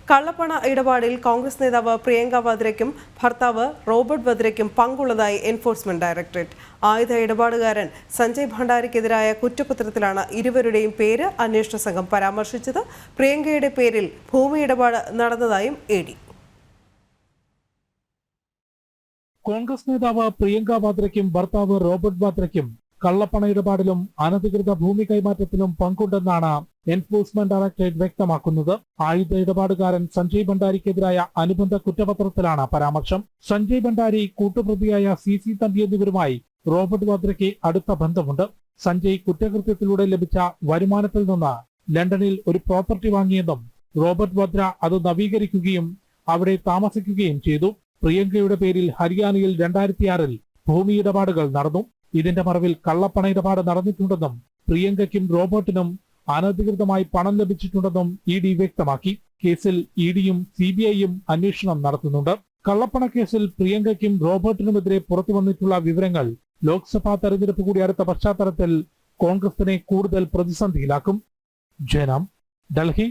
കള്ളപ്പണ ഇടപാടിൽ കോൺഗ്രസ് നേതാവ് പ്രിയങ്ക വാദ്രയ്ക്കും ഭർത്താവ് റോബർട്ട് വാദ്രയ്ക്കും പങ്കുള്ളതായി എൻഫോഴ്സ്മെന്റ് ഡയറക്ടറേറ്റ്. ആയുധ ഇടപാടുകാരൻ സഞ്ജയ് ഭണ്ഡാരിക്കെതിരായ കുറ്റപത്രത്തിലാണ് ഇരുവരുടെയും പേര് അന്വേഷണ സംഘം പരാമർശിച്ചത്. പ്രിയങ്കയുടെ പേരിൽ ഭൂമി ഇടപാട് നടന്നതായും ED. കോൺഗ്രസ് നേതാവ് പ്രിയങ്ക വാദ്രയ്ക്കും ഭർത്താവ് റോബർട്ട് വാദ്രയ്ക്കും കള്ളപ്പണ ഇടപാടിലും അനധികൃത ഭൂമി കൈമാറ്റത്തിലും പങ്കുണ്ടെന്നാണ് എൻഫോഴ്സ്മെന്റ് ഡയറക്ടറേറ്റ് വ്യക്തമാക്കുന്നത്. ആയുധ ഇടപാടുകാരൻ സഞ്ജയ് ഭണ്ഡാരിക്കെതിരായ അനുബന്ധ കുറ്റപത്രത്തിലാണ് പരാമർശം. സഞ്ജയ് ഭണ്ഡാരി, കൂട്ടുപ്രതിയായ CC തമ്പി എന്നിവരുമായി റോബർട്ട് വാദ്രയ്ക്ക് അടുത്ത ബന്ധമുണ്ട്. സഞ്ജയ് കുറ്റകൃത്യത്തിലൂടെ ലഭിച്ച വരുമാനത്തിൽ നിന്ന് ലണ്ടനിൽ ഒരു പ്രോപ്പർട്ടി വാങ്ങിയെന്നും റോബർട്ട് വാദ്ര അത് നവീകരിക്കുകയും അവിടെ താമസിക്കുകയും ചെയ്തു. പ്രിയങ്കയുടെ പേരിൽ ഹരിയാനയിൽ 2006 ഭൂമി ഇടപാടുകൾ നടന്നു. ഇതിന്റെ മറവിൽ കള്ളപ്പണ ഇടപാട് നടന്നിട്ടുണ്ടെന്നും പ്രിയങ്കയ്ക്കും റോബർട്ടിനും അനധികൃതമായി പണം ലഭിച്ചിട്ടുണ്ടെന്നും ED വ്യക്തമാക്കി. കേസിൽ EDയും CBIയും അന്വേഷണം നടത്തുന്നുണ്ട്. കള്ളപ്പണ കേസിൽ പ്രിയങ്കയ്ക്കും റോബർട്ടിനുമെതിരെ പുറത്തുവന്നിട്ടുള്ള വിവരങ്ങൾ ലോക്സഭാ തെരഞ്ഞെടുപ്പ് കൂടി അടുത്ത പശ്ചാത്തലത്തിൽ കോൺഗ്രസിനെ കൂടുതൽ പ്രതിസന്ധിയിലാക്കും. ജനം, ഡൽഹി.